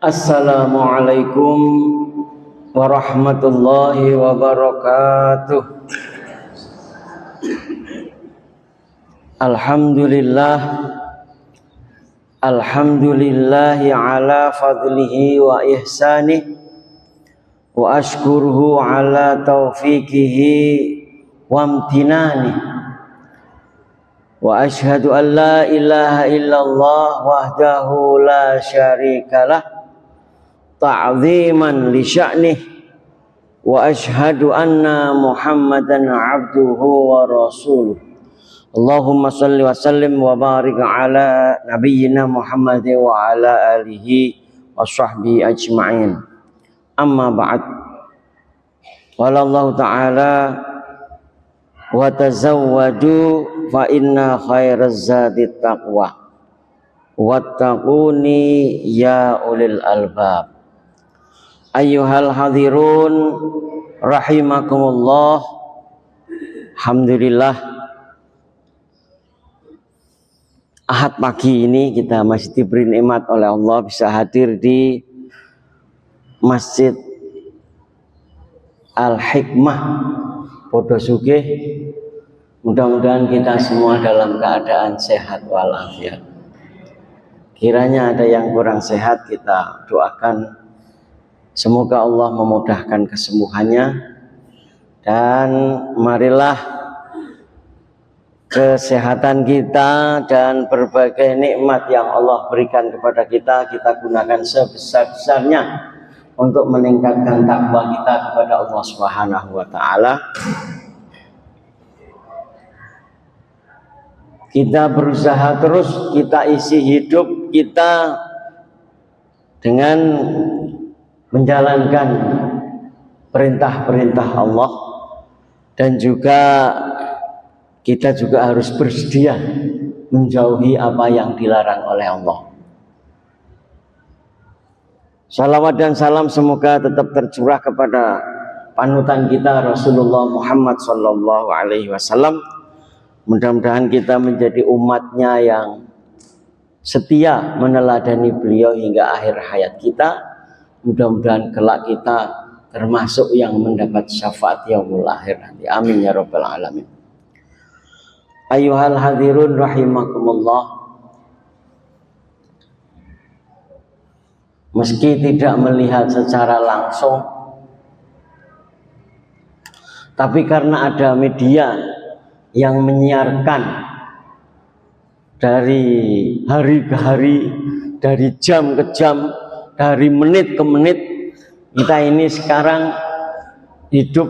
Assalamualaikum warahmatullahi wabarakatuh. Alhamdulillahi ala fadlihi wa ihsanih, wa ashkuruhu ala taufiqihi wa amtinanih, wa ashhadu an la ilaha illallah wahdahu la syarikalah ta'ziman li sya'nih, wa ashhadu anna Muhammadan abduhu wa rasuluh. Allahumma salli wa sallim wa barik ala nabiyyina Muhammad wa ala alihi wa sahbihi ajma'in. Amma ba'd. Qala Allah ta'ala wa tazawwadu fa inna khairaz zadi taqwa wattaquni ya ulil albab. Ayyuhal hadirun rahimakumullah. Alhamdulillah, Ahad pagi ini kita masih diberi nikmat oleh Allah bisa hadir di Masjid Al-Hikmah Podo Sugih. Mudah-mudahan kita semua dalam keadaan sehat walafiat. Kiranya ada yang kurang sehat, kita doakan semoga Allah memudahkan kesembuhannya, dan marilah kesehatan kita dan berbagai nikmat yang Allah berikan kepada kita gunakan sebesar-besarnya untuk meningkatkan takwa kita kepada Allah Subhanahu wa taala. Kita berusaha terus, kita isi hidup kita dengan menjalankan perintah-perintah Allah, dan juga kita juga harus bersedia menjauhi apa yang dilarang oleh Allah. Salawat dan salam semoga tetap tercurah kepada panutan kita Rasulullah Muhammad sallallahu alaihi wasallam. Mudah-mudahan kita menjadi umatnya yang setia meneladani beliau hingga akhir hayat kita. Mudah-mudahan kelak kita termasuk yang mendapat syafaat yaumul akhir nanti. Amin ya rabbal alamin. Ayyuhal hadirun rahimakumullah. Meski tidak melihat secara langsung, tapi karena ada media yang menyiarkan dari hari ke hari, dari jam ke jam, dari menit ke menit, kita ini sekarang hidup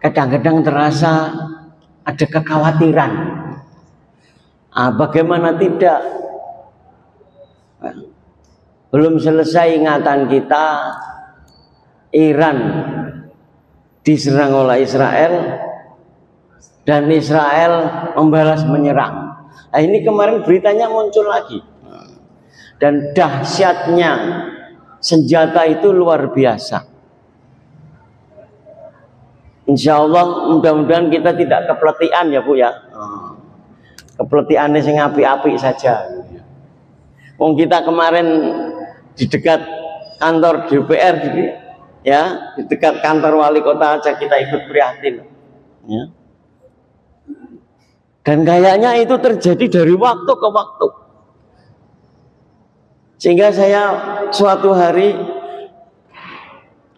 kadang-kadang terasa ada kekhawatiran. Bagaimana tidak? Belum selesai ingatan kita, Iran diserang oleh Israel, dan Israel membalas menyerang. Nah, ini kemarin beritanya muncul lagi. Dan dahsyatnya senjata itu luar biasa. Insya Allah mudah-mudahan kita tidak kepletian ya Bu ya. Kepletiannya sing api-api saja. Wong kita kemarin di dekat kantor DPR ya, di dekat kantor wali kota aja kita ikut prihatin. Ya. Dan kayaknya itu terjadi dari waktu ke waktu. Sehingga saya suatu hari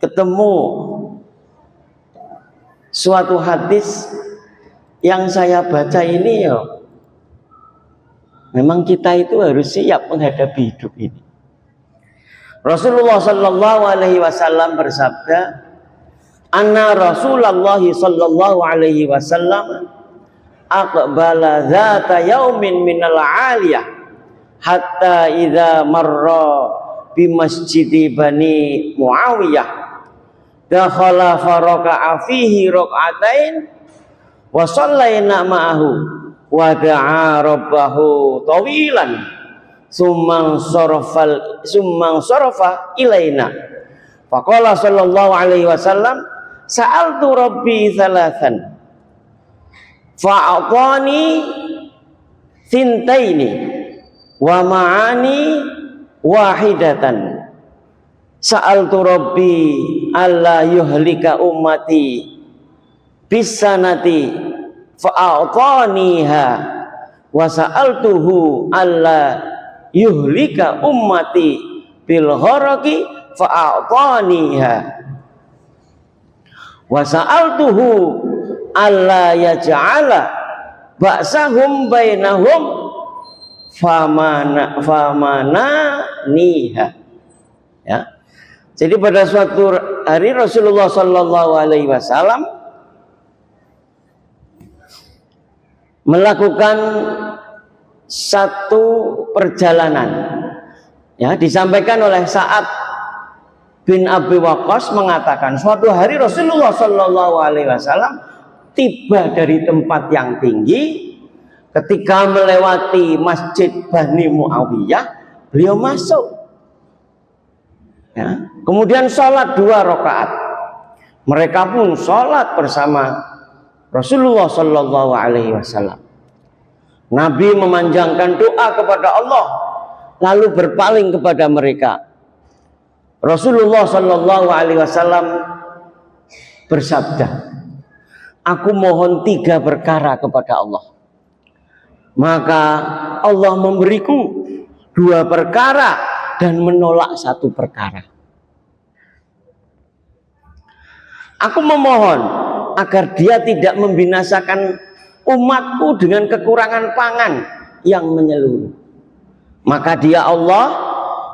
ketemu suatu hadis yang saya baca ini ya, memang kita itu harus siap menghadapi hidup ini. Rasulullah sallallahu alaihi wasallam bersabda, "Anna Rasulullah sallallahu alaihi wasallam aqbala dzata yaumin minal 'aliyah hatta idza marra bi masjidi Bani Muawiyah dakhala faraka'a fihi rak'atain wa shallaina ma'ahu wa da'a rabbahu tawilan summa sarafa ilaina faqala sallallahu alaihi wasallam sa'altu rabbi thalathan fa'atani thintaini wa ma'ani wahidatan sa'altu rabbi alla yuhlika ummati bisanati fa'ataniha wa sa'altuhu alla yuhlika ummati bil gharaqi fa'ataniha wa sa'altuhu alla yaj'ala ba'sahum bainahum famana niha. Ya. Jadi pada suatu hari Rasulullah Sallallahu Alaihi Wasallam melakukan satu perjalanan. Ya, disampaikan oleh Sa'ad bin Abi Waqqas mengatakan suatu hari Rasulullah Sallallahu Alaihi Wasallam tiba dari tempat yang tinggi. Ketika melewati Masjid Bani Muawiyah, beliau masuk. Ya. Kemudian sholat 2 rakaat. Mereka pun sholat bersama Rasulullah Sallallahu Alaihi Wasallam. Nabi memanjangkan doa kepada Allah, lalu berpaling kepada mereka. Rasulullah Sallallahu Alaihi Wasallam bersabda, "Aku mohon 3 perkara kepada Allah. Maka Allah memberiku 2 perkara dan menolak 1 perkara. Aku memohon agar dia tidak membinasakan umatku dengan kekurangan pangan yang menyeluruh. Maka dia Allah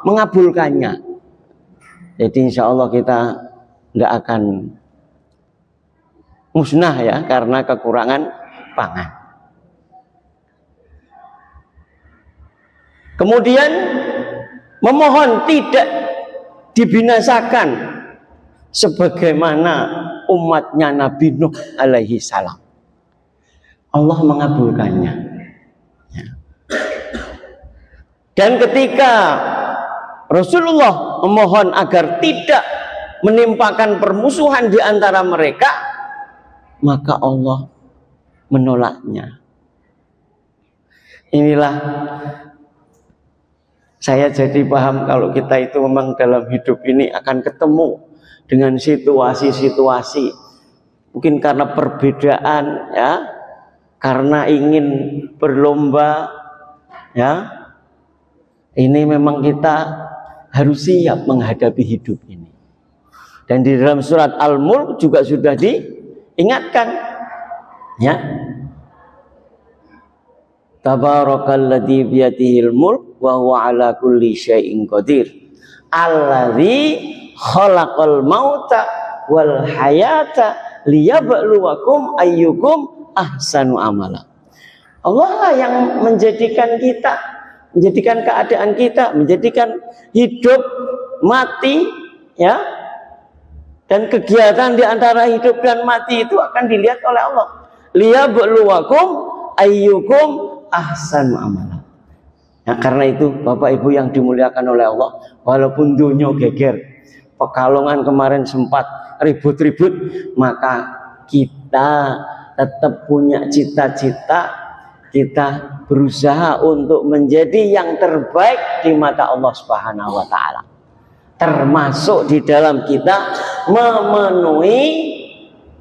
mengabulkannya." Jadi insya Allah kita tidak akan musnah ya karena kekurangan pangan. Kemudian memohon tidak dibinasakan sebagaimana umatnya Nabi Nuh alaihi salam. Allah mengabulkannya. Dan ketika Rasulullah memohon agar tidak menimpakan permusuhan di antara mereka, maka Allah menolaknya. Inilah saya jadi paham kalau kita itu memang dalam hidup ini akan ketemu dengan situasi-situasi mungkin karena perbedaan ya, karena ingin berlomba ya. Ini memang kita harus siap menghadapi hidup ini. Dan di dalam surat Al-Mulk juga sudah diingatkan ya. Tabarakalladzi biyadihil mulk wa huwa ala kulli syai'in qadir. Alladzi khalaqal mauta wal hayata liyabluwakum ayyukum ahsanu amala. Allah lah yang menjadikan kita, menjadikan keadaan kita, menjadikan hidup, mati ya. Dan kegiatan di antara hidup dan mati itu akan dilihat oleh Allah. Liyabluwakum ayyukum ahsanu amala. Nah, karena itu Bapak Ibu yang dimuliakan oleh Allah, walaupun dunia geger, Pekalongan kemarin sempat ribut-ribut, maka kita tetap punya cita-cita, kita berusaha untuk menjadi yang terbaik di mata Allah Subhanahu wa taala. Termasuk di dalam kita memenuhi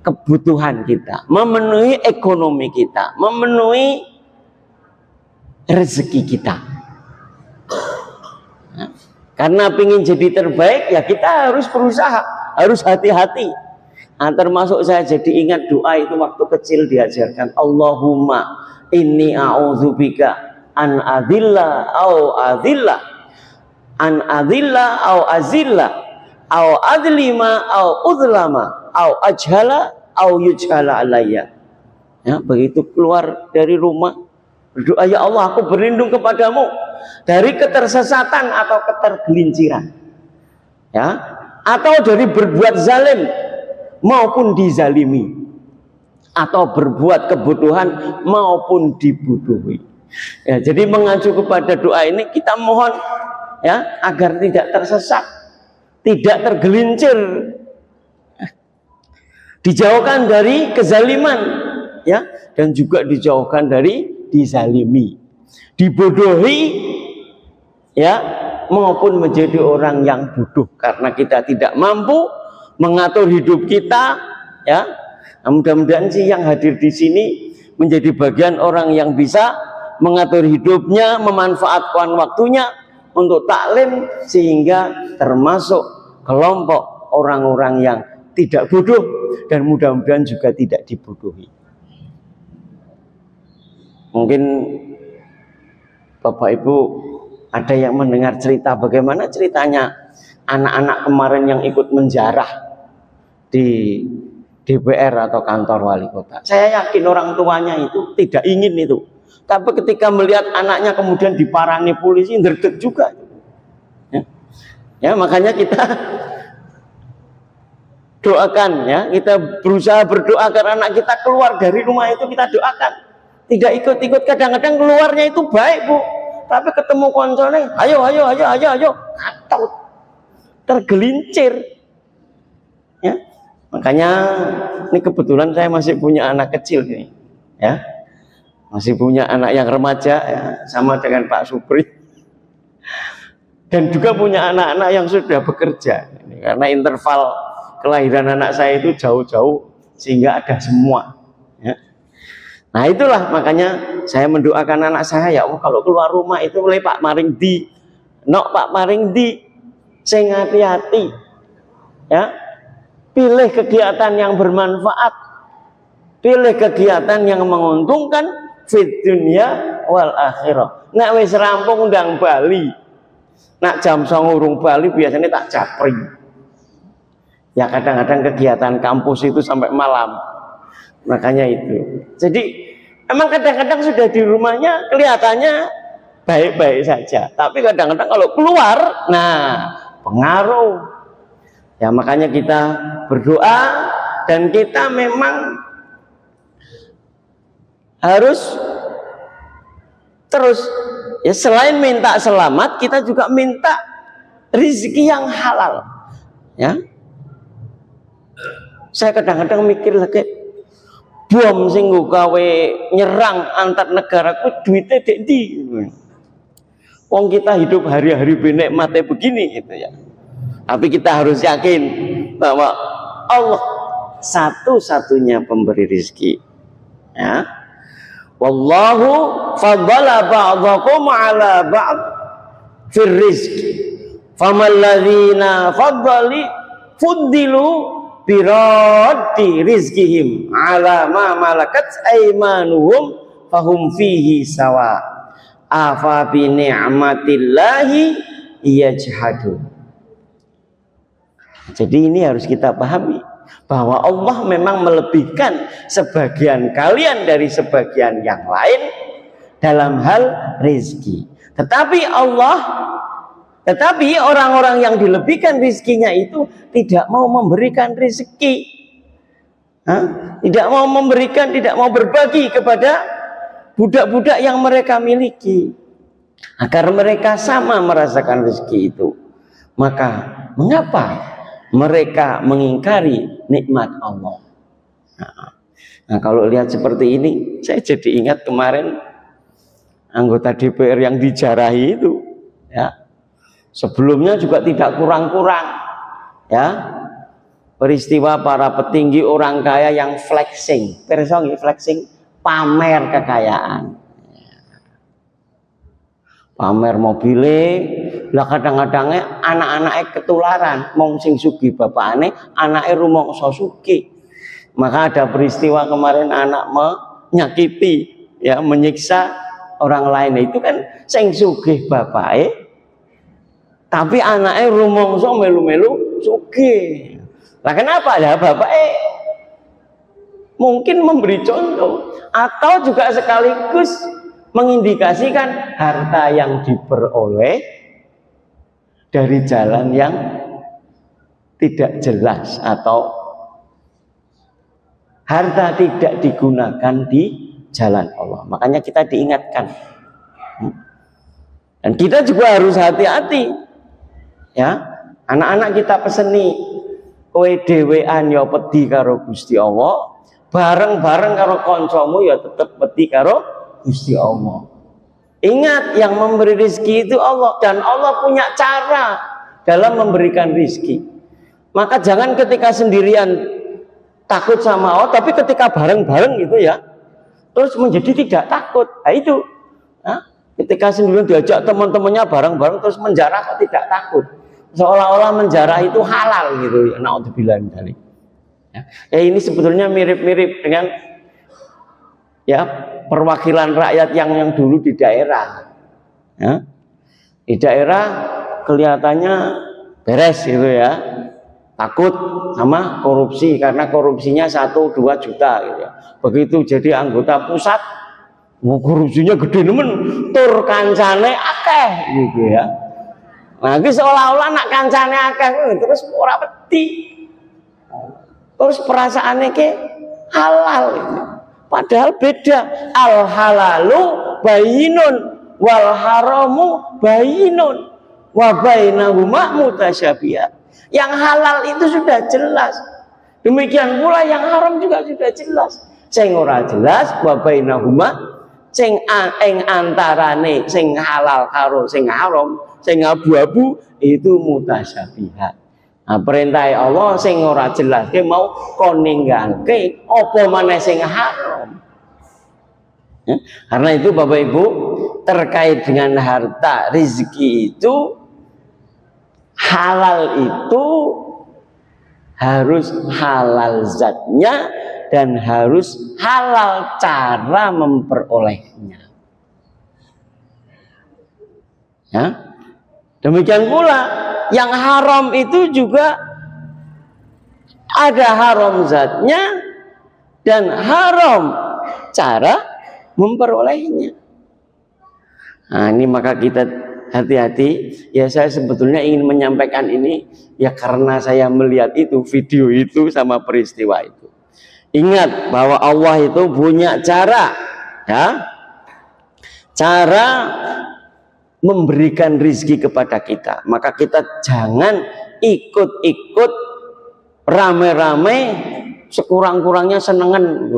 kebutuhan kita, memenuhi ekonomi kita, memenuhi rezeki kita. Nah, karena ingin jadi terbaik ya kita harus berusaha, harus hati-hati. Nah, termasuk saya jadi ingat doa itu waktu kecil diajarkan, Allahumma inni a'udzubika an adilla au adilla, an adilla au azilla, au adlima au udlama, au ajhala au yujhala alayya. Ya, begitu keluar dari rumah berdoa, ya Allah aku berlindung kepadamu dari ketersesatan atau ketergelinciran ya, atau dari berbuat zalim maupun dizalimi, atau berbuat kebutuhan maupun dibutuhi ya. Jadi mengacu kepada doa ini kita mohon ya agar tidak tersesat, tidak tergelincir, dijauhkan dari kezaliman ya, dan juga dijauhkan dari dizalimi, dibodohi ya, maupun menjadi orang yang bodoh karena kita tidak mampu mengatur hidup kita, ya. Nah, mudah-mudahan sih yang hadir di sini menjadi bagian orang yang bisa mengatur hidupnya, memanfaatkan waktunya untuk taklim sehingga termasuk kelompok orang-orang yang tidak bodoh dan mudah-mudahan juga tidak dibodohi. Mungkin Bapak Ibu ada yang mendengar cerita bagaimana ceritanya anak-anak kemarin yang ikut menjarah di DPR atau kantor wali kota. Saya yakin orang tuanya itu tidak ingin itu. Tapi ketika melihat anaknya kemudian diparani polisi, nderdeg juga. Ya, makanya kita doakan, ya, kita berusaha berdoa agar anak kita keluar dari rumah itu, kita doakan. Tidak ikut-ikut, kadang-kadang keluarnya itu baik, Bu. Tapi ketemu konsolnya, ayo, atau tergelincir. Ya. Makanya ini kebetulan saya masih punya anak kecil ini, ya. Masih punya anak yang remaja, ya, sama dengan Pak Supri. Dan juga punya anak-anak yang sudah bekerja. Karena interval kelahiran anak saya itu jauh-jauh sehingga ada semua, ya. Nah itulah makanya saya mendoakan anak saya, ya Allah, kalau keluar rumah itu mulai Pak Maringdi, Pak Maringdi, sing hati-hati, ya, pilih kegiatan yang bermanfaat, pilih kegiatan yang menguntungkan fid dunya wal akhirah. Nek wis rampung ndang Bali, nak jam 09.00 urung Bali biasanya tak japri. Ya kadang-kadang kegiatan kampus itu sampai malam. Makanya itu. Jadi emang kadang-kadang sudah di rumahnya kelihatannya baik-baik saja. Tapi kadang-kadang kalau keluar, nah pengaruh. Ya makanya kita berdoa dan kita memang harus terus, ya, selain minta selamat kita juga minta rezeki yang halal, ya. Saya kadang-kadang mikir lagi, bom sing gawe nyerang antar negara ku duitnya dek ndi. Wong kita hidup hari-hari benek mate begini gitu, ya. Tapi kita harus yakin bahwa Allah satu-satunya pemberi rezeki, ya. Wallahu faddala ba'dakum 'ala ba'd fir rizqi. Famal ladzina fuddilu biraddi rizqihim 'ala ma malakat aymanuhum fahum fihi sawa. Afa bi ni'matillahi yajhadun. Jadi ini harus kita pahami bahwa Allah memang melebihkan sebagian kalian dari sebagian yang lain dalam hal rezeki. Tetapi orang-orang yang dilebihkan rezekinya itu tidak mau memberikan rezeki, tidak mau memberikan, tidak mau berbagi kepada budak-budak yang mereka miliki agar mereka sama merasakan rezeki itu. Maka mengapa mereka mengingkari nikmat Allah? Nah, kalau lihat seperti ini, saya jadi ingat kemarin anggota DPR yang dijarahi itu, ya. Sebelumnya juga tidak kurang-kurang, ya, peristiwa para petinggi orang kaya yang flexing, pamer kekayaan, pamer mobilnya. Lah kadang-kadangnya anak-anaknya ketularan, mong sing sugih bapakane, anaknya rumangsa sugih. Maka ada peristiwa kemarin anak menyakiti, ya, menyiksa orang lain. Itu kan sing sugih bapaknya, tapi anaknya rumangsa melu-melu sugih. Lah kenapa? Lah bapaknya mungkin memberi contoh atau juga sekaligus mengindikasikan harta yang diperoleh dari jalan yang tidak jelas atau harta tidak digunakan di jalan Allah. Makanya kita diingatkan, dan kita juga harus hati-hati, ya. Anak-anak kita peseni kowe dhewean ya wedi karo Gusti Allah, bareng-bareng karo kancamu ya tetep wedi karo Gusti Allah. Ingat, yang memberi rizki itu Allah, dan Allah punya cara dalam memberikan rizki. Maka jangan ketika sendirian takut sama Allah, tapi ketika bareng-bareng gitu ya, terus menjadi tidak takut. Nah itu, ketika sendirian diajak teman-temannya bareng-bareng terus menjarah kok tidak takut, seolah-olah menjarah itu halal gitu ya. Naudzubillah min dzalik. Ya, ini sebetulnya mirip-mirip dengan ya perwakilan rakyat yang dulu di daerah. Ya. Di daerah kelihatannya beres gitu ya, takut sama korupsi karena korupsinya 1-2 juta gitu ya. Begitu jadi anggota pusat, korupsinya gede nemen, tur kancane akeh gitu ya. Nah, iki seolah-olah nak kancane akeh terus ora wedi. Terus perasaannya ke halal gitu. Padahal beda. Al halalu bayinun wal haramu bayinun wa bainahuma mutasyabihat. Yang halal itu sudah jelas. Demikian pula yang haram juga sudah jelas. Sing ora jelas wa bainahuma, sing ing antarane sing halal karo sing haram, sing abu-abu itu mutasyabihat. Nah, perintah Allah sing ora jelas ke mau kon ninggalke apa maneh sing haram. Ya? Karena itu Bapak Ibu, terkait dengan harta, rezeki itu halal itu harus halal zatnya dan harus halal cara memperolehnya. Ya? Demikian pula yang haram itu juga ada haram zatnya dan haram cara memperolehnya. Nah, ini maka kita hati-hati. Ya, saya sebetulnya ingin menyampaikan ini ya karena saya melihat itu, video itu sama peristiwa itu. Ingat bahwa Allah itu punya cara, ya, cara memberikan rizki kepada kita. Maka kita jangan ikut-ikut rame-rame, sekurang-kurangnya senengan.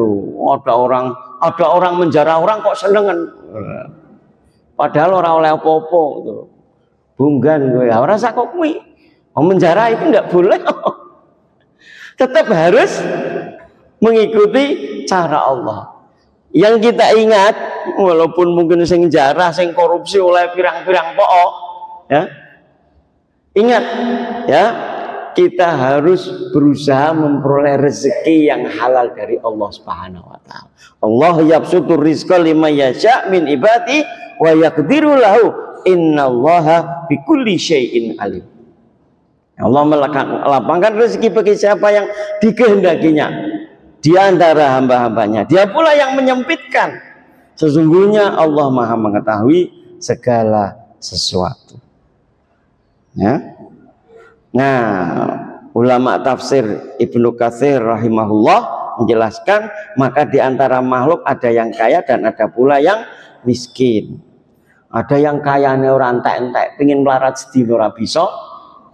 Ada orang menjarah orang kok senengan, padahal orang oleh apa-apa gitu. Bunggan gue, orang sakok kuwi. Menjarah itu enggak boleh. Tetap harus mengikuti cara Allah. Yang kita ingat, walaupun mungkin sing jarah, sing korupsi oleh pirang-pirang pokok, ya, ingat, ya, kita harus berusaha memperoleh rezeki yang halal dari Allah Subhanahu Wa Taala. Allah yabsutur rizqa liman yasha min ibadi wa yaqdiru lahu. Innallaha bikulli syai'in alim. Allah melapangkan rezeki bagi siapa yang dikehendakinya di antara hamba-hambanya. Dia pula yang menyempitkan. Sesungguhnya Allah Maha mengetahui segala sesuatu. Ya. Nah, ulama tafsir Ibnu Katsir rahimahullah menjelaskan, maka di antara makhluk ada yang kaya dan ada pula yang miskin. Ada yang kayane ora entek-entek, pengin melarat sedina ora bisa,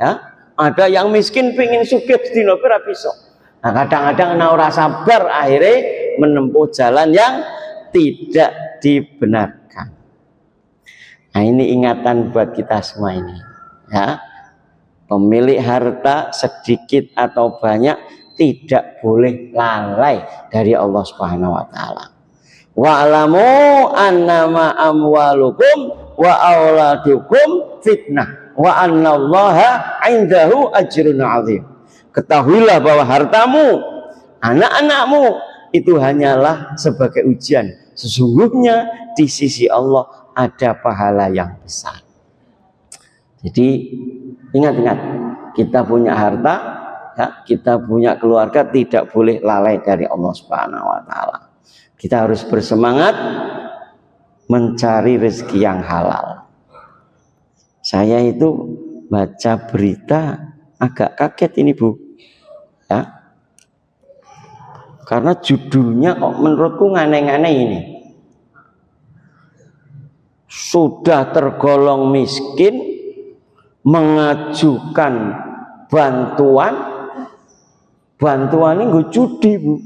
ya. Ada yang miskin pengin sugih sedina ora bisa. Nah, kadang-kadang ora sabar akhirnya menempuh jalan yang tidak dibenarkan. Nah, ini ingatan buat kita semua ini, ya. Pemilik harta sedikit atau banyak tidak boleh lalai dari Allah Subhanahu wa taala. Wa'lamu annama amwalukum wa auladukum fitnah wa annallaha 'indahu ajrun 'azim. Ketahuilah bahwa hartamu, anak-anakmu itu hanyalah sebagai ujian. Sesungguhnya di sisi Allah ada pahala yang besar. Jadi ingat-ingat, kita punya harta, ya, kita punya keluarga, tidak boleh lalai dari Allah Subhanahu wa taala. Kita harus bersemangat mencari rezeki yang halal. Saya itu baca berita agak kaget ini Bu, ya, karena judulnya kok menurutku aneh-aneh ini. Sudah tergolong miskin mengajukan bantuan ini gue judi Bu.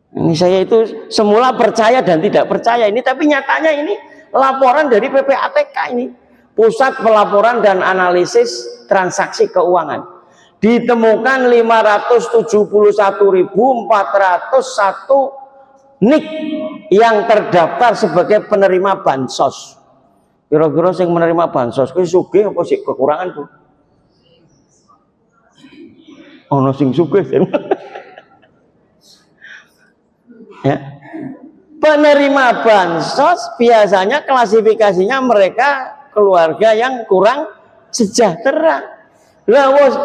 Ini saya itu semula percaya dan tidak percaya ini, tapi nyatanya ini laporan dari PPATK ini, Pusat Pelaporan dan Analisis Transaksi Keuangan. Ditemukan 571.401 NIK yang terdaftar sebagai penerima bansos. Kira-kira yang menerima bansos kuwi sugih apa sih kekurangan tuh? Ono sing sugih. Ya. Penerima bansos biasanya klasifikasinya mereka keluarga yang kurang sejahtera. Lah wis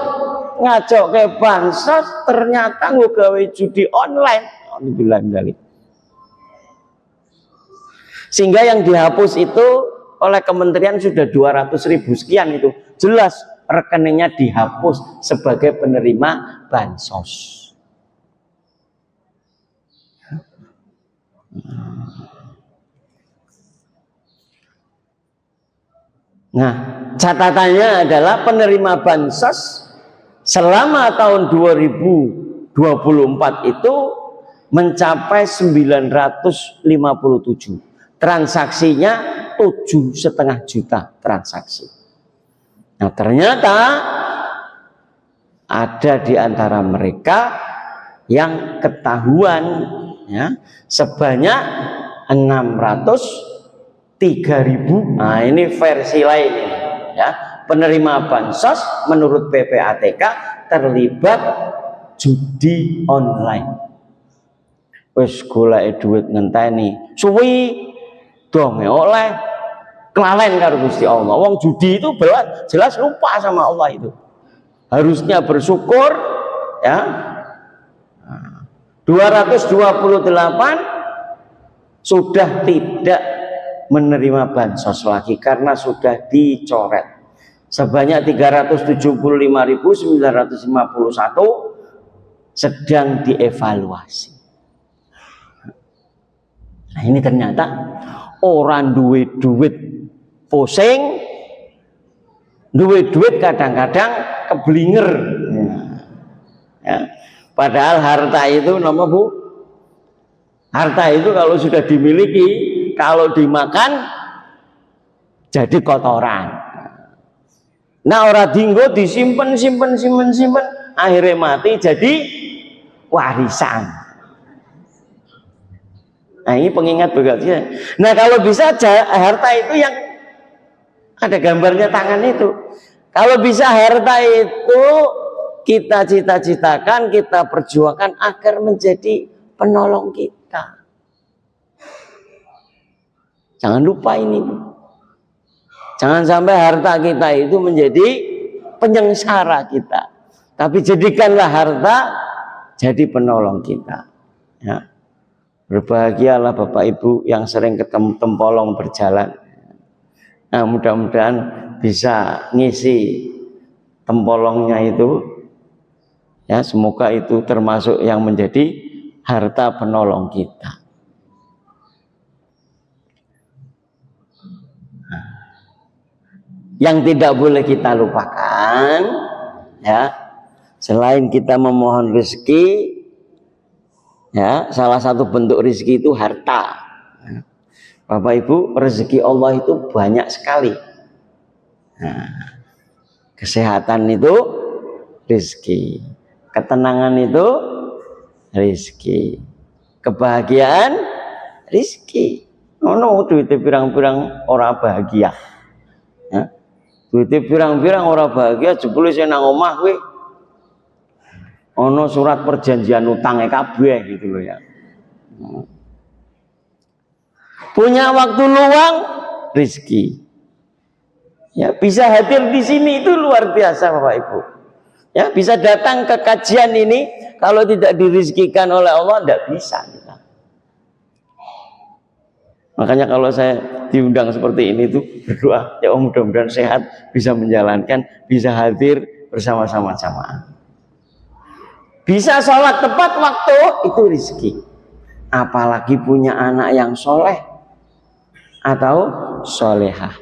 ngajak ke bansos ternyata nggawe judi online. Alhamdulillah. Sehingga yang dihapus itu oleh kementerian sudah 200.000 sekian itu. Jelas rekeningnya dihapus sebagai penerima bansos. Nah, catatannya adalah penerima bansos selama tahun 2024 itu mencapai 957. Transaksinya 7,5 juta transaksi. Nah, ternyata ada di antara mereka yang ketahuan ya, sebanyak 603.000. Nah, ini versi lain ini, ya. Penerima bansos menurut PPATK terlibat judi online. Wis golek duit ngenteni suwi dong oleh kelalen karo Gusti Allah. Wong judi itu jelas lupa sama Allah itu. Harusnya bersyukur ya. 228 sudah tidak menerima bansos lagi karena sudah dicoret. Sebanyak 375.951 sedang dievaluasi. Nah, ini ternyata orang duit pusing, duit kadang-kadang keblinger. Ya. Padahal harta itu nama Bu, harta itu kalau sudah dimiliki, kalau dimakan jadi kotoran. Nah, orang dinggo disimpan, akhirnya mati jadi warisan. Nah, ini pengingat begitu. Nah, kalau bisa harta itu yang ada gambarnya tangan itu. Kalau bisa harta itu kita cita-citakan, kita perjuangkan agar menjadi penolong kita. Jangan lupa ini. Jangan sampai harta kita itu menjadi penyengsara kita. Tapi jadikanlah harta jadi penolong kita. Ya. Berbahagialah Bapak Ibu yang sering ketemu tempolong berjalan. Nah, mudah-mudahan bisa ngisi tempolongnya itu. Ya, semoga itu termasuk yang menjadi harta penolong kita. Yang tidak boleh kita lupakan, ya, selain kita memohon rezeki, ya, salah satu bentuk rezeki itu harta. Bapak Ibu, rezeki Allah itu banyak sekali. Nah, kesehatan itu rezeki, ketenangan itu rezeki, kebahagiaan rezeki. Ono duitnya pirang-pirang orang bahagia. Ya. Duitnya pirang-pirang orang bahagia, jebule sing nang omah kuwi ono surat perjanjian utangnya kabeh gitu loh ya. Punya waktu luang, rezeki. Ya, bisa hadir di sini itu luar biasa Bapak Ibu. Ya, bisa datang ke kajian ini, kalau tidak dirizkikan oleh Allah tidak bisa kita. Makanya kalau saya diundang seperti ini tuh berdoa, ya mudah-mudahan sehat, bisa menjalankan, bisa hadir bersama-sama jamaah. Bisa sholat tepat waktu, itu rezeki. Apalagi punya anak yang soleh atau solehah.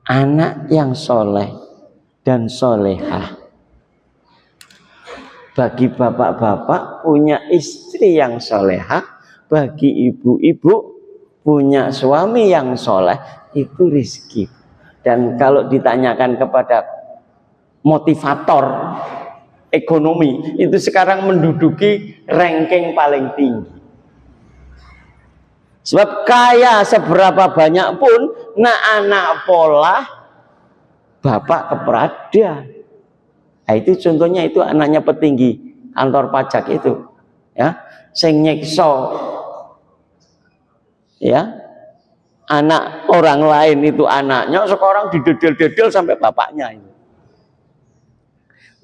Anak yang soleh dan solehah bagi bapak-bapak punya istri yang solehah, bagi ibu-ibu punya suami yang soleh, itu rezeki. Dan kalau ditanyakan kepada motivator ekonomi, itu sekarang menduduki ranking paling tinggi. Sebab kaya seberapa banyak pun, anak pola bapak keperada. Nah, itu contohnya itu anaknya petinggi kantor pajak itu, ya, sing nyekso, ya, anak orang lain itu anaknya sekarang didedel-dedel sampai bapaknya itu.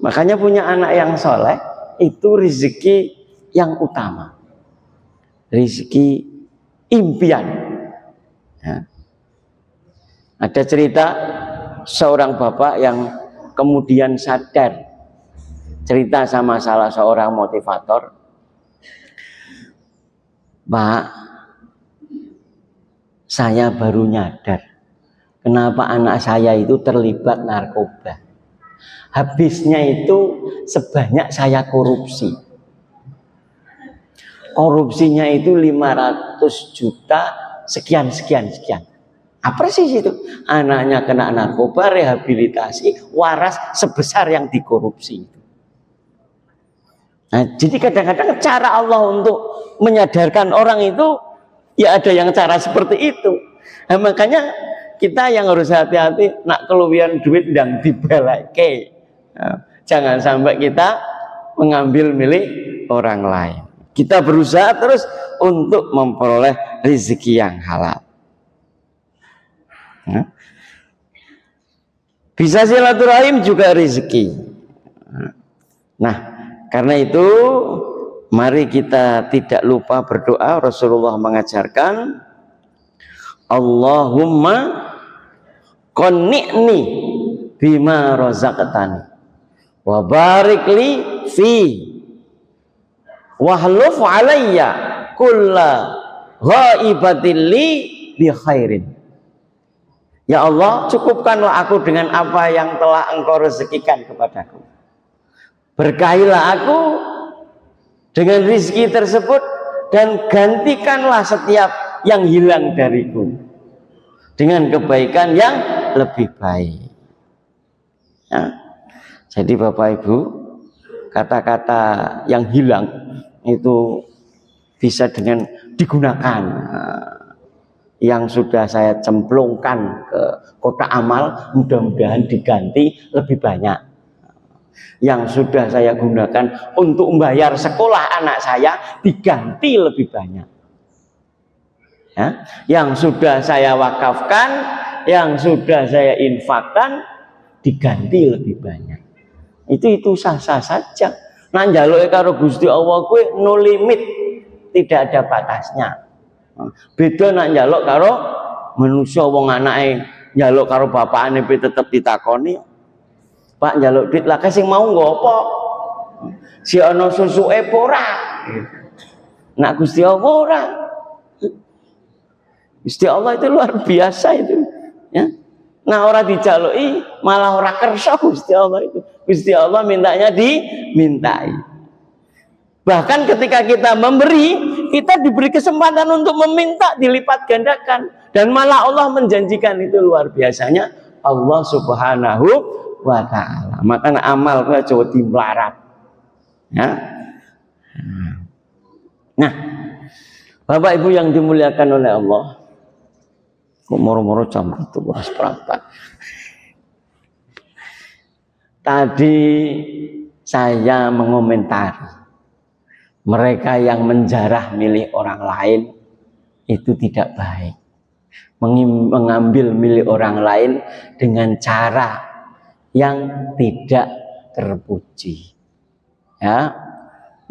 Makanya punya anak yang soleh itu rezeki yang utama, rezeki impian. Ya. Ada cerita seorang bapak yang kemudian sadar, cerita sama salah seorang motivator, Pak, saya baru nyadar kenapa anak saya itu terlibat narkoba. Habisnya itu sebanyak saya korupsi. Korupsinya itu 500 juta sekian. Apa sih itu? Anaknya kena narkoba, rehabilitasi, waras sebesar yang dikorupsi. Nah, jadi kadang-kadang cara Allah untuk menyadarkan orang itu, ya ada yang cara seperti itu. Nah, makanya kita yang harus hati-hati, nak keluwihan duit yang dibelake. Nah, jangan sampai kita mengambil milik orang lain. Kita berusaha terus untuk memperoleh rezeki yang halal. Bisa silaturahim juga rezeki. Nah, karena itu mari kita tidak lupa berdoa. Rasulullah mengajarkan, Allahumma qanni'ni bima razaqtani wa barik li fi wahluf alayya kulla ghaibatin li bi khairin. Ya Allah, cukupkanlah aku dengan apa yang telah Engkau rezekikan kepadaku. Berkahilah aku dengan rezeki tersebut dan gantikanlah setiap yang hilang dariku dengan kebaikan yang lebih baik. Ya. Jadi Bapak Ibu, kata-kata yang hilang itu bisa dengan digunakan. Yang sudah saya cemplungkan ke kotak amal, mudah-mudahan diganti lebih banyak. Yang sudah saya gunakan untuk membayar sekolah anak saya, diganti lebih banyak. Ya, yang sudah saya wakafkan, yang sudah saya infakkan, diganti lebih banyak. Itu sah-sah saja. Nah, njaluke karo Gusti Allah kuwi no limit, tidak ada batasnya. Beda nak njaluk karo manusia, wong anake njaluk karo bapakane tetep ditakoni, Pak njaluk duit lah sing mau nggo apa? Si ana susuke ora. Nak Gusti Allah ora. Gusti Allah itu luar biasa itu, ya. Nah, orang dijaluki malah ora kersa Gusti Allah itu. Gusti Allah mintanya dimintai. Bahkan ketika kita memberi, kita diberi kesempatan untuk meminta dilipat gandakan. Dan malah Allah menjanjikan itu luar biasanya Allah Subhanahu wa ta'ala. Maka amal kita coba dimelarat. Ya. Nah, Bapak Ibu yang dimuliakan oleh Allah, kok moro-moro jam itu beras perangkat. Tadi saya mengomentari mereka yang menjarah milik orang lain itu tidak baik. Mengambil milik orang lain dengan cara yang tidak terpuji. Ya,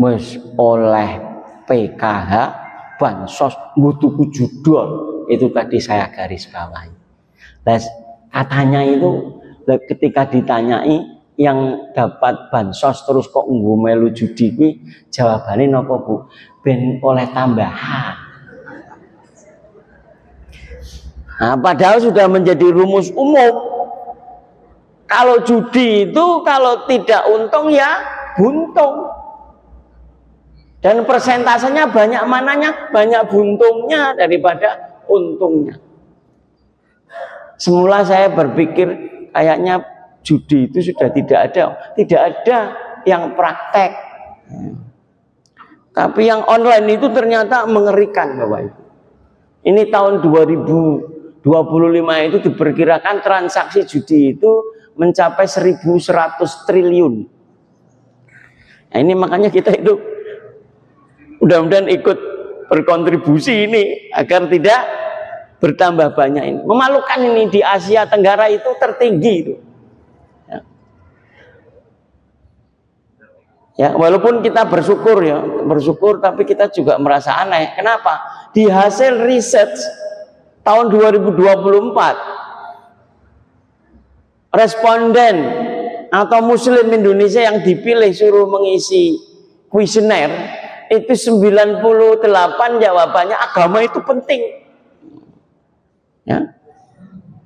wis oleh PKH, bansos, ngutuku judul, itu tadi saya garis bawahi. Katanya itu ketika ditanyai yang dapat bansos terus kok nggo melu judi kuwi, jawabane napa Bu? Ben oleh tambahan. Nah, padahal sudah menjadi rumus umum. Kalau judi itu kalau tidak untung ya buntung. Dan persentasenya banyak mananya, banyak buntungnya daripada untungnya. Semula saya berpikir kayaknya judi itu sudah tidak ada yang praktek. Tapi yang online itu ternyata mengerikan, Bapak Ibu. Ini tahun 2025 itu diperkirakan transaksi judi itu mencapai 1.100 triliun. Nah, ini makanya kita itu mudah-mudahan ikut berkontribusi ini agar tidak bertambah banyak ini. Memalukan ini, di Asia Tenggara itu tertinggi itu. Ya, walaupun kita bersyukur tapi kita juga merasa aneh. Kenapa? Di hasil riset tahun 2024, responden atau Muslim Indonesia yang dipilih suruh mengisi kuesioner, itu 98 jawabannya agama itu penting. Ya.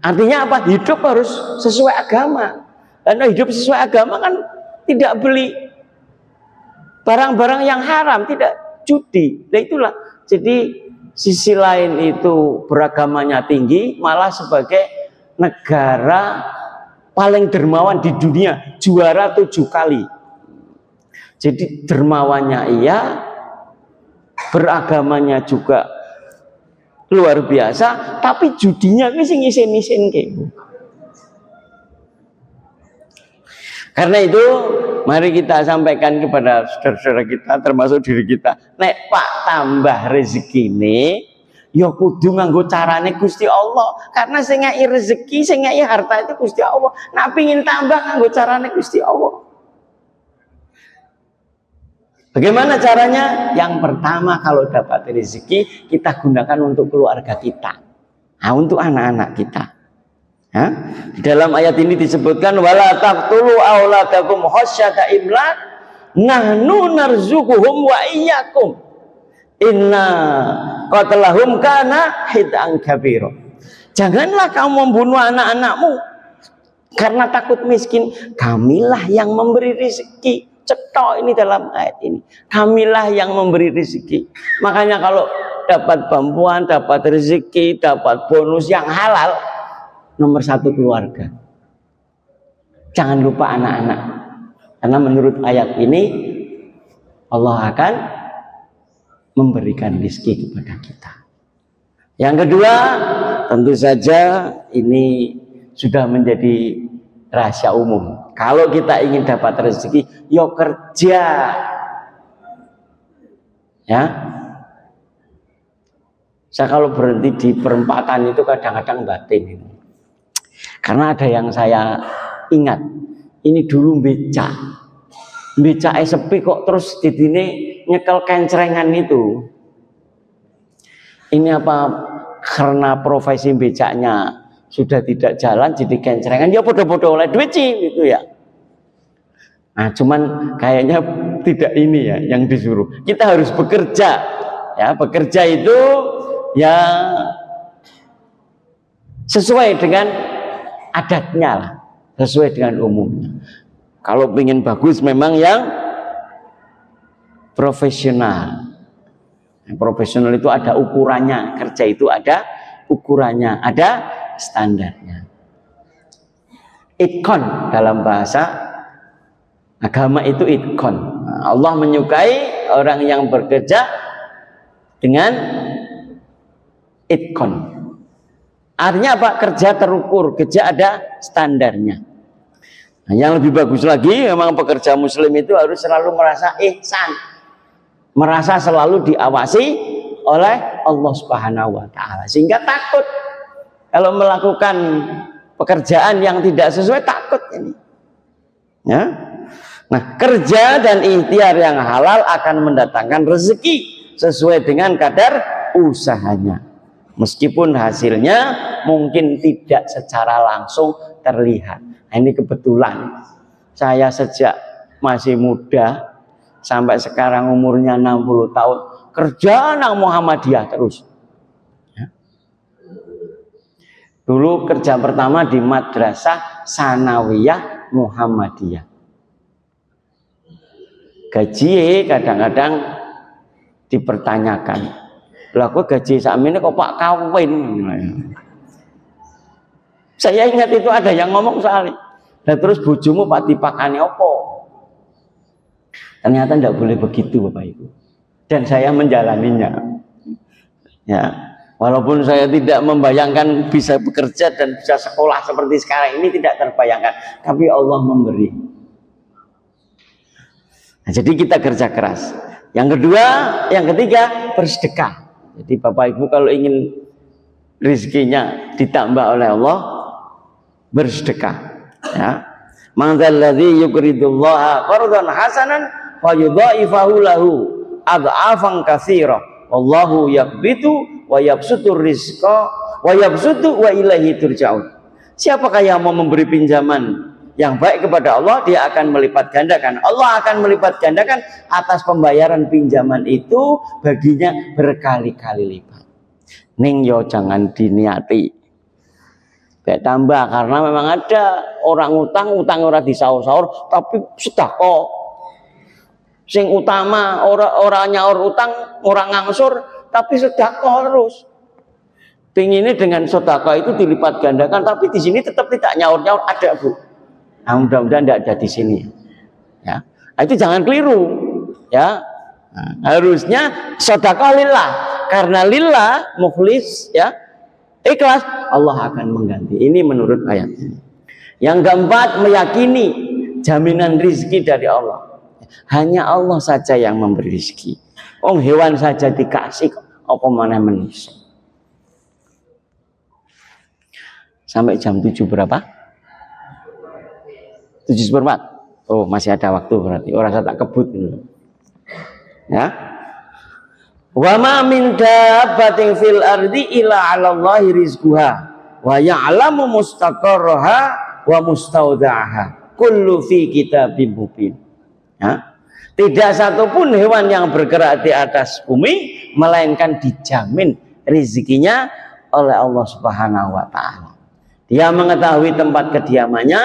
Artinya apa? Hidup harus sesuai agama. Karena hidup sesuai agama kan tidak beli barang-barang yang haram, tidak judi. Nah itulah. Jadi sisi lain itu beragamanya tinggi, malah sebagai negara paling dermawan di dunia, juara 7 kali. Jadi dermawannya iya, beragamanya juga luar biasa, tapi judinya ngisen-ngisen kayak. Karena itu mari kita sampaikan kepada saudara-saudara kita, termasuk diri kita, nek Pak tambah rezeki ini, ya kudu nganggo carane Gusti Allah. Karena sing ngai rezeki, sing ngai harta itu Gusti Allah. Nak pingin tambah nganggo carane Gusti Allah. Bagaimana caranya? Yang pertama, kalau dapat rezeki, kita gunakan untuk keluarga kita, untuk anak-anak kita. Di dalam ayat ini disebutkan wala taqtulu auladakum khasyata imlaq nahnu narzuquhum wa iyyakum inna qatlahum kana hidan kabira. Janganlah kamu membunuh anak-anakmu karena takut miskin, kamilah yang memberi rezeki. Cetok ini dalam ayat ini, kamilah yang memberi rezeki. Makanya kalau dapat bantuan, dapat rezeki, dapat bonus yang halal, nomor 1 keluarga. Jangan lupa anak-anak. Karena menurut ayat ini Allah akan memberikan rezeki kepada kita. Yang kedua, tentu saja ini sudah menjadi rahasia umum. Kalau kita ingin dapat rezeki, yo kerja. Ya. Saya kalau berhenti di perempatan itu kadang-kadang batin ini. Karena ada yang saya ingat, ini dulu becak sepi kok terus di sini nyekel kencrengan itu. Ini apa? Karena profesi becaknya sudah tidak jalan, jadi kencrengan, ya bodoh-bodoh oleh duit sih gitu ya. Nah, cuman kayaknya tidak ini ya yang disuruh. Kita harus bekerja, ya bekerja itu ya sesuai dengan adatnya lah, sesuai dengan umumnya. Kalau ingin bagus memang yang profesional. Profesional itu ada ukurannya, kerja itu ada ukurannya, ada standarnya. Itkon dalam bahasa agama itu itkon. Allah menyukai orang yang bekerja dengan itkon. Artinya apa? Kerja terukur, kerja ada standarnya. Nah, yang lebih bagus lagi, memang pekerja muslim itu harus selalu merasa ihsan, merasa selalu diawasi oleh Allah Subhanahu wa Ta'ala, sehingga takut kalau melakukan pekerjaan yang tidak sesuai, takut ini. Ya. Nah, kerja dan ikhtiar yang halal akan mendatangkan rezeki sesuai dengan kadar usahanya. Meskipun hasilnya mungkin tidak secara langsung terlihat. Nah, ini kebetulan saya sejak masih muda sampai sekarang umurnya 60 tahun kerja nang Muhammadiyah terus. Ya. Dulu kerja pertama di Madrasah Sanawiyah Muhammadiyah. gaji kadang-kadang dipertanyakan. Lah kok gaji sakmene kok Pak kawin. Saya ingat itu ada yang ngomong soalnya. Dan terus bojomu Pak dipakani apa? Ternyata tidak boleh begitu Bapak Ibu. Dan saya menjalaninya. Ya, walaupun saya tidak membayangkan bisa bekerja dan bisa sekolah seperti sekarang ini, tidak terbayangkan. Tapi Allah memberi. Nah, jadi kita kerja keras. Yang kedua, yang ketiga, bersedekah. Jadi Bapak Ibu kalau ingin rezekinya ditambah oleh Allah, bersedekah. Ya. Man dzalladzi yuqridullaha qardan hasanan fayudha'ifahu lahu ad'afan katsira. Wallahu yaqbitu wa yabsutur rizqa wa yabsutu wa ilaihi turja'un. Siapakah yang mau memberi pinjaman yang baik kepada Allah, dia akan melipat gandakan. Allah akan melipat gandakan atas pembayaran pinjaman itu baginya berkali-kali lipat. Ning yo jangan diniati kayak tambah, karena memang ada orang utang ora disaur-saur tapi sedekah. Sing utama orang nyaur utang, orang ngangsur tapi sedekah terus. Pinginnya dengan sedekah itu dilipat gandakan, tapi di sini tetap tidak nyaur-nyaur, ada Bu. Nah, mudah-mudahan tidak ada di sini. Ya, itu jangan keliru. Ya, nah, harusnya sedekah lillah, karena lillah mukhlis, ya, ikhlas, Allah akan mengganti. Ini menurut ayat ini. Yang keempat, meyakini jaminan rizki dari Allah. Hanya Allah saja yang memberi rizki. Hewan saja dikasih, apa mana manusia. Sampai jam 7 berapa? 7:04. Oh, masih ada waktu berarti. Orang saya tak kebut gitu. Ya. Wa ma min dabbatin fil ardi illa 'alallahi rizquha wa ya'lamu mustaqarraha wa mustaudaha. Kullu fi kitabim mubin. Ya. Tidak satupun hewan yang bergerak di atas bumi melainkan dijamin rezekinya oleh Allah Subhanahu wa taala. Dia mengetahui tempat kediamannya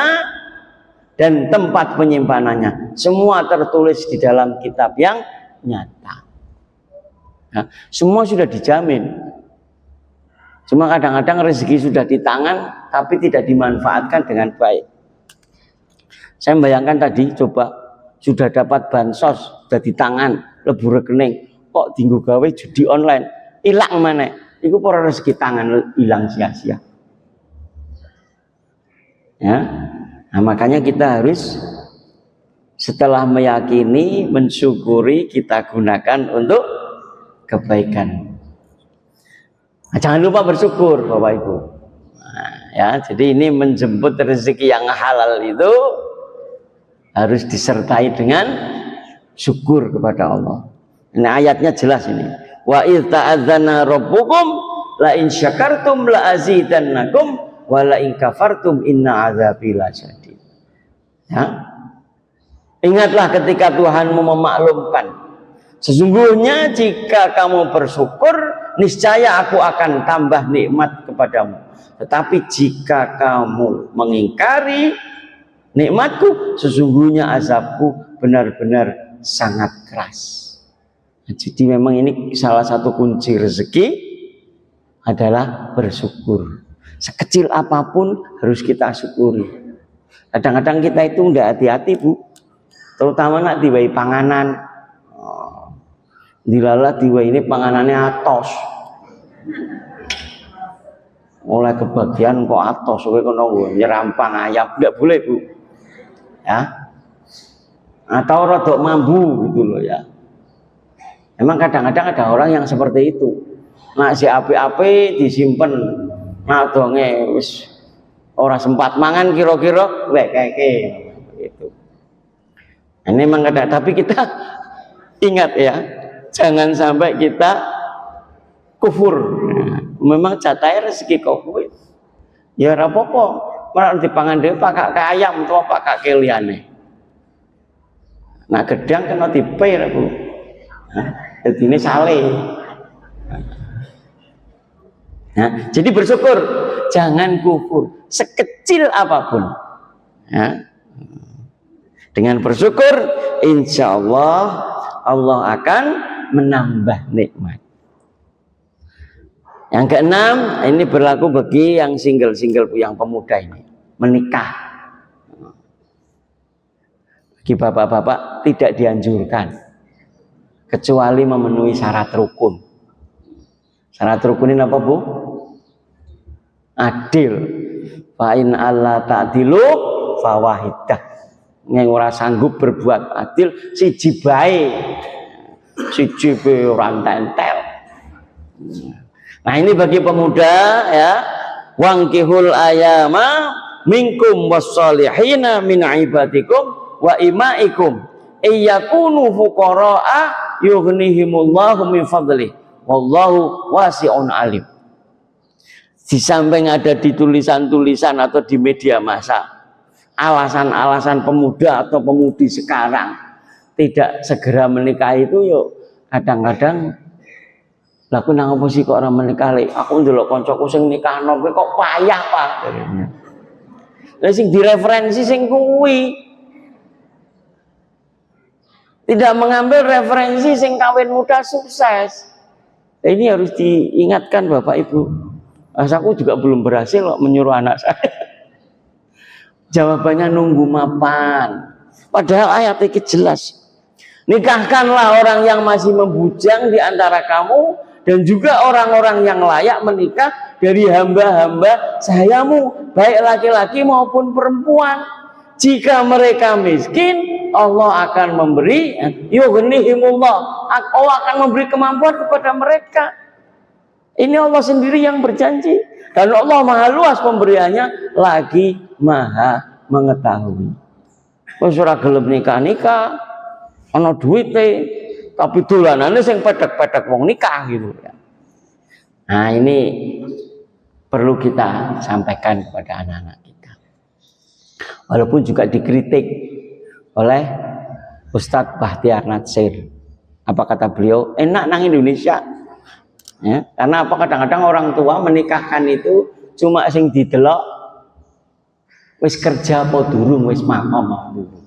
dan tempat penyimpanannya. Semua tertulis di dalam kitab yang nyata. Nah, semua sudah dijamin. Cuma kadang-kadang rezeki sudah di tangan tapi tidak dimanfaatkan dengan baik. Saya membayangkan tadi, coba sudah dapat bansos, sudah di tangan, lebu rekening, kok tinggu gawe judi online, hilang mana? Itu para rezeki tangan hilang sia-sia. Ya, nah makanya kita harus setelah meyakini, mensyukuri, kita gunakan untuk kebaikan. Nah, jangan lupa bersyukur Bapak Ibu. Nah, ya, jadi ini menjemput rezeki yang halal itu harus disertai dengan syukur kepada Allah. Ini ayatnya jelas ini. Wa idz ta'adzana rabbukum la in syakartum la azidannakum wa la in kafartum inna adzabi lasyadid. Ya. Ingatlah ketika Tuhanmu memaklumkan, sesungguhnya jika kamu bersyukur, niscaya aku akan tambah nikmat kepadamu. Tetapi jika kamu mengingkari nikmatku, sesungguhnya azabku benar-benar sangat keras. Nah, jadi memang ini salah satu kunci rezeki adalah bersyukur. Sekecil apapun harus kita syukuri. Kadang-kadang kita itu tidak hati-hati Bu, terutama nak diwai panganan. Dilala diwai ini panganannya atos. Oleh kebagian kok atos, kowe kono nyerampang ayam, tidak boleh Bu. Ya. Atau rodok mambu gitu loh ya. Memang kadang-kadang ada orang yang seperti itu. Nak si api-api disimpen, nak donge wis ora sempat mangan kira-kira wekeke gitu. Ini memang kadang, tapi kita ingat ya, jangan sampai kita kufur. Nah, memang jatahnya rezeki kufur. Ya ora apa-apa, ora dipangan dhewe pakak ke ayam utawa pakak ke liyane. Nah, gedang kena dipir, Bu. Jadi ini sale. Nah, jadi bersyukur, jangan kufur sekecil apapun. Ya. Dengan bersyukur, insya Allah Allah akan menambah nikmat. Yang keenam, ini berlaku bagi yang single-single, yang pemuda ini, menikah. Bagi bapak-bapak tidak dianjurkan kecuali memenuhi syarat rukun. Syarat rukun ini apa, Bu? Adil. Fa in alla ta'dilu fawahidah. Yang ora sanggup berbuat adil siji bae. Siji bae ora entel. Nah, ini bagi pemuda ya. Wangkihul ayama minkum wassalihina min ibadikum wa imaikum iyakunu fuqara'a yughnihimullahu min fadli wallahu wasi'un alim. Di samping ada di tulisan-tulisan atau di media massa alasan-alasan pemuda atau pemudi sekarang tidak segera menikah itu, yuk kadang-kadang laku nang apa sih kok orang menikah lek aku ndelok kancaku sing nikahno kok payah Pak. Lah sing direferensi sing kuwi. Tidak mengambil referensi sing kawin muda sukses. Ini harus diingatkan Bapak Ibu. Aku juga belum berhasil loh menyuruh anak saya. Jawabannya nunggu mapan. Padahal ayat ini jelas. Nikahkanlah orang yang masih membujang di antara kamu dan juga orang-orang yang layak menikah dari hamba-hamba sayamu, baik laki-laki maupun perempuan. Jika mereka miskin, Allah akan memberi yughnihimullah. Allah akan memberi kemampuan kepada mereka. Ini Allah sendiri yang berjanji. Dan Allah maha luas pemberiannya, lagi maha mengetahui. Wis ora gelem nikah-nikah, ana duwite, tapi dolanane sing pedhek-pedhek wong nikah gitu ya. Nah, ini perlu kita sampaikan kepada anak-anak kita. Walaupun juga dikritik oleh Ustadz Bahtiar Natsir. Apa kata beliau? Enak nang Indonesia. Ya, karena apa, kadang-kadang orang tua menikahkan itu cuma sing didelok wis kerja apa durung, wis makom apa durung.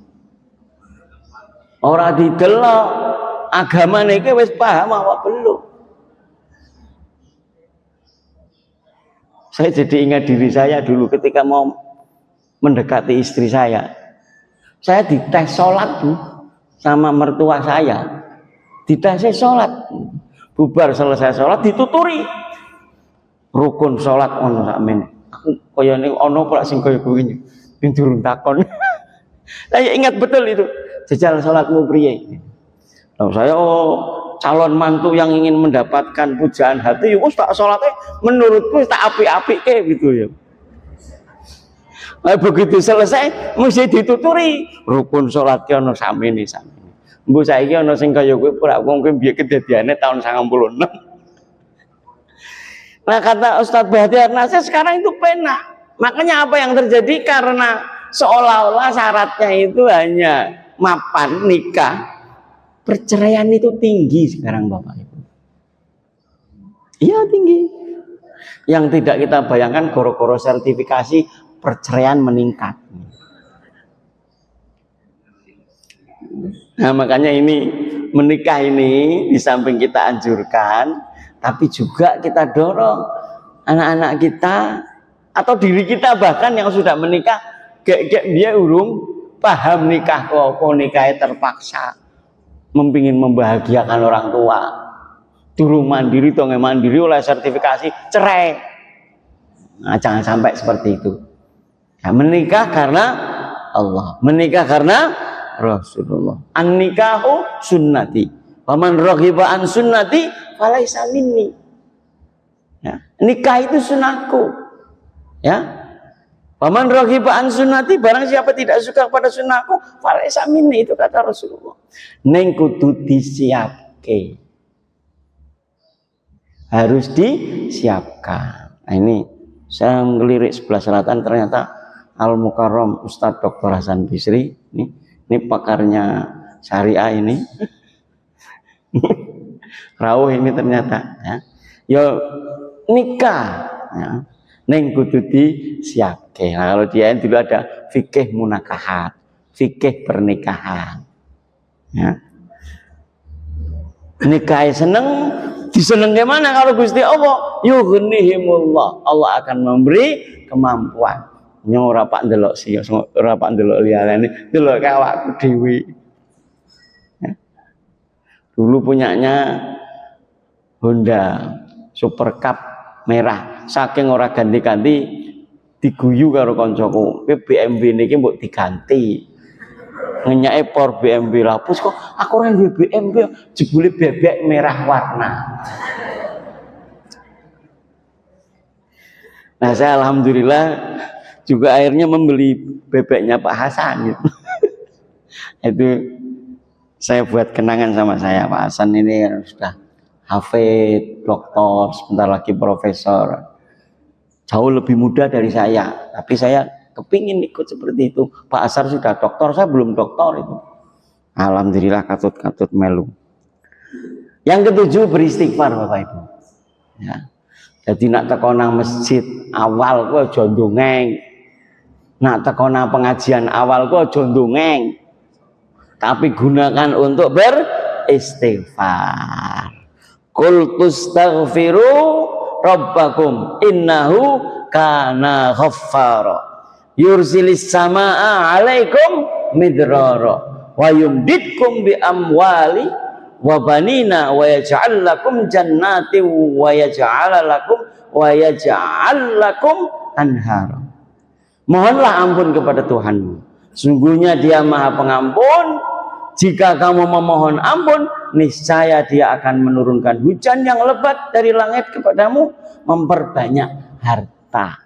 Ora didelok agamane iki wis paham apa belum. Saya jadi ingat diri saya dulu ketika mau mendekati istri saya. Saya dites sholat Bu sama mertua saya. Ditesnya sholat. Bubar selesai sholat dituturi rukun sholat ono sakmene. Aku kaya ning ono pula sing kaya kuwi ping durung takon. Saya ingat betul itu. Jajal sholatmu priye? Nah, saya calon mantu yang ingin mendapatkan pujaan hati, wis tak sholatnya menurutku tak apik-apike gitu ya. Nah, begitu selesai mesti dituturi rukun sholat ki ono sakmene. Mbok saiki ana sing kaya kowe ora mungkin biyen kedadiane tahun 96. Nah, kata Ustadz Bahtiar Natsir sekarang itu penak. Makanya apa yang terjadi, karena seolah-olah syaratnya itu hanya mapan nikah. Perceraian itu tinggi sekarang Bapak Ibu. Iya tinggi. Yang tidak kita bayangkan goro-goro sertifikasi perceraian meningkat. Nah, makanya ini menikah ini di samping kita anjurkan, tapi juga kita dorong anak-anak kita atau diri kita bahkan yang sudah menikah, gek dia urung paham nikah kok nikahnya terpaksa, mempingin membahagiakan orang tua, durung mandiri tonge mandiri oleh sertifikasi cerai. Nah, jangan sampai seperti itu. Nah, menikah karena Allah, menikah karena Rasulullah. An-nikahu sunnati. Waman raghiba an sunnati falaisa minni. Ya, nikah itu sunahku. Ya. Waman raghiba an sunnati, barang siapa tidak suka pada sunahku falaisa minni, itu kata Rasulullah. Ning kudu disiapke. Harus disiapkan. Nah, ini saya ngelirik sebelah selatan, ternyata Al Mukarram Ustadz Dr. Hasan Bisri ini pakarnya syariah ini. Rawuh ini ternyata ya nikah ya ning kudu disiapke. Nah, kalau dia dulu ada fikih munakahat. fikih pernikahan. Ya. Nikah seneng, diseneng gimana kalau Gusti Allah? Yughnihimullah. Allah akan memberi kemampuan. Nyong ora pak ndelok sih, ora pak ndelok liyane, ndelok awakku dhewe. Ya. Dulu punyanya Honda Super Cup merah, saking ora ganti-ganti diguyu karo koncoku, BMW niki mbok diganti. Ngenyake por BMW lapus kok aku ora duwe BMW, jebule bebek merah warna. Nah, saya alhamdulillah juga akhirnya membeli bebeknya Pak Hasan gitu. Itu saya buat kenangan sama saya. Pak Hasan ini sudah hafid, doktor, sebentar lagi profesor. Jauh lebih muda dari saya, tapi saya kepingin ikut seperti itu. Pak Asar sudah doktor, saya belum doktor itu. Alhamdulillah katut melu. Yang ketujuh, beristighfar Bapak Ibu. Ya. Jadi nak teko nang masjid awal ku aja ndongeng. Nak teko nang pengajian awal ku aja ndongeng. Tapi gunakan untuk beristighfar. Qul tastaghfiru rabbakum innahu kana ghaffara yursilis samaa alaikum midrara wa yumditkum bi amwali wa banina wa yaj'al lakum jannatin wa yaj'al lakum anhara. Mohonlah ampun kepada Tuhanmu, sungguhnya Dia Maha Pengampun. Jika kamu memohon ampun, niscaya Dia akan menurunkan hujan yang lebat dari langit kepadamu, memperbanyak harta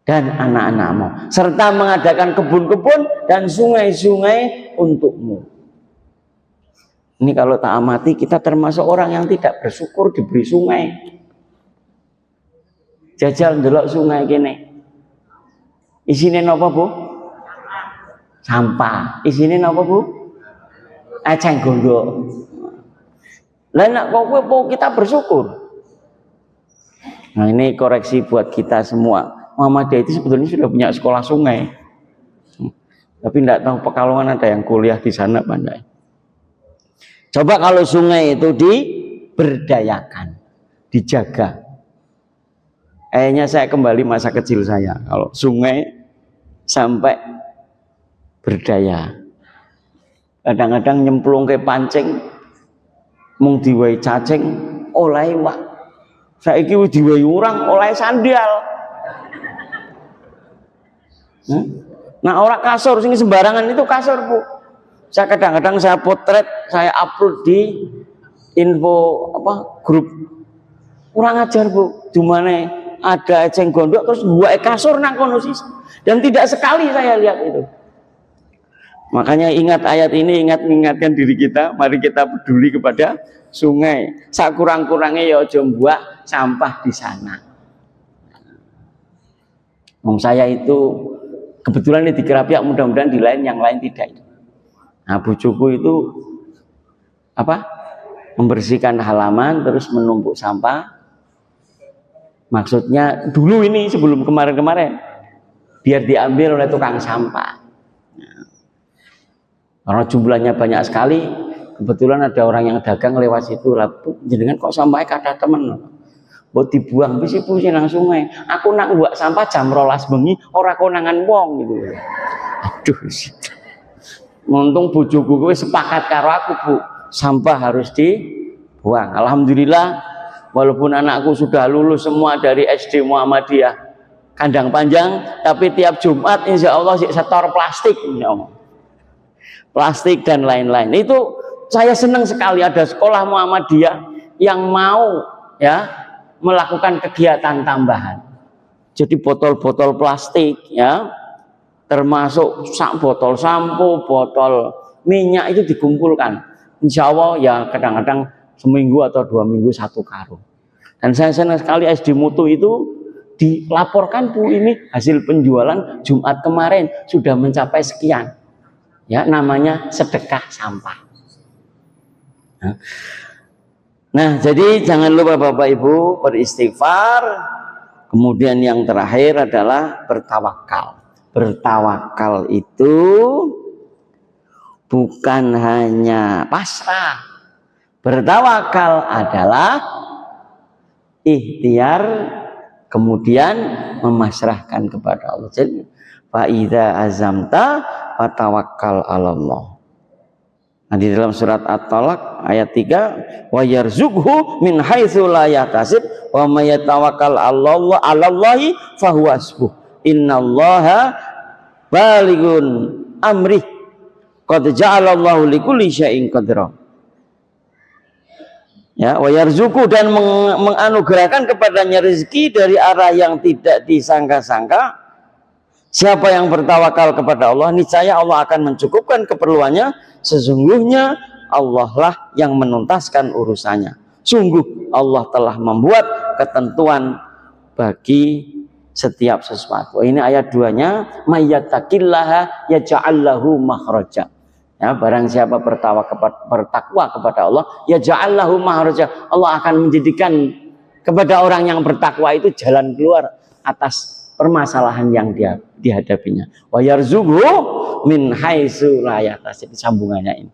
dan anak-anakmu, serta mengadakan kebun-kebun dan sungai-sungai untukmu. Ini kalau tak amati, kita termasuk orang yang tidak bersyukur diberi sungai. Jajal ndelok sungai kene, isine napa Bu? Sampah. Isine napa Bu? Eceng gondok. Lah nek kok kita bersyukur. Nah, ini koreksi buat kita semua. Muhammadiyah itu sebetulnya sudah punya sekolah sungai. Tapi tidak tahu Pekalongan ada yang kuliah di sana pandai. Coba kalau sungai itu diberdayakan, dijaga. Kayaknya saya kembali masa kecil saya. Kalau sungai sampai berdaya, kadang-kadang nyemplung ke pancing, mung diwai cacing, oleh wak. Saiki diwai urang, oleh sandal. Nah, orang kasur sing sembarangan itu kasur Bu. Saya kadang-kadang saya potret, saya upload di info grup. Kurang ajar Bu, dimana ada eceng gondok terus buat kasur nang kono sih. Dan tidak sekali saya lihat itu. Makanya ingat ayat ini, mengingatkan diri kita, mari kita peduli kepada sungai. Sakurang-kurangnya ya aja mbuak sampah di sana. Saya itu kebetulan di Kerapiak, mudah-mudahan di lain yang lain tidak. Nah, bojoku itu membersihkan halaman terus menumpuk sampah. Maksudnya dulu ini sebelum kemarin-kemarin biar diambil oleh tukang sampah. Karena jumlahnya banyak sekali, kebetulan ada orang yang dagang lewat situ, lalu jenengan kok sampahnya kata temen, buat dibuang, bisi nang sungai. Aku nak buat sampah jam 12 bengi, ora konangan wong gitu. Aduh, untung bojoku kowe sepakat karo aku Bu, sampah harus dibuang. Alhamdulillah, walaupun anakku sudah lulus semua dari SD Muhammadiyah, kandang panjang, tapi tiap Jumat insya Allah setor plastik, insya Allah. Plastik dan lain-lain. Itu saya senang sekali ada sekolah Muhammadiyah yang mau ya melakukan kegiatan tambahan. Jadi botol-botol plastik ya, termasuk botol sampo, botol minyak itu dikumpulkan. Insya Allah ya kadang-kadang seminggu atau 2 minggu 1 karung. Dan saya senang sekali SD Mutu itu dilaporkan Bu, ini hasil penjualan Jumat kemarin sudah mencapai sekian. Ya, namanya sedekah sampah. Nah, jadi jangan lupa Bapak Ibu beristighfar. Kemudian yang terakhir adalah bertawakal. Bertawakal itu bukan hanya pasrah. Bertawakal adalah ikhtiar kemudian memasrahkan kepada Allah. Jadi fa idza azamta fatawakkal 'alallah. Nah, di dalam surat At-Talaq ayat 3, wa yarzuqhu min haitsu la yahtasib wa may yatawakkal 'alallahi fahuwa hasbuh. Innallaha balighun amrih qad ja'alallahu likulli syai'in qadra. Ya, wa yarzuqhu, dan menganugerahkan kepadanya rezeki dari arah yang tidak disangka-sangka. Siapa yang bertawakal kepada Allah, niscaya Allah akan mencukupkan keperluannya. Sesungguhnya Allah lah yang menuntaskan urusannya. Sungguh Allah telah membuat ketentuan bagi setiap sesuatu. Ini ayat 2-nya, mayyattaqillaha yaj'al lahu makhraja. Ya, barang siapa bertakwa kepada Allah, yaj'al lahu makhraja. Allah akan menjadikan kepada orang yang bertakwa itu jalan keluar atas permasalahan yang dihadapinya. Wa yarzuqhu min haitsu la yahtasib. Sambungannya ini.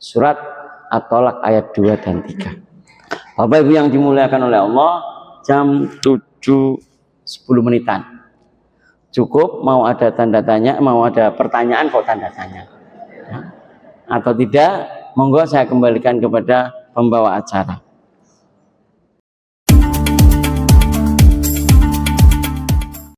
Surat At-Talaq ayat 2 dan 3. Bapak Ibu yang dimuliakan oleh Allah, jam 7:10 menitan. Cukup, mau ada tanda tanya, mau ada pertanyaan kok tanda tanya. Ya. Atau tidak, monggo saya kembalikan kepada pembawa acara.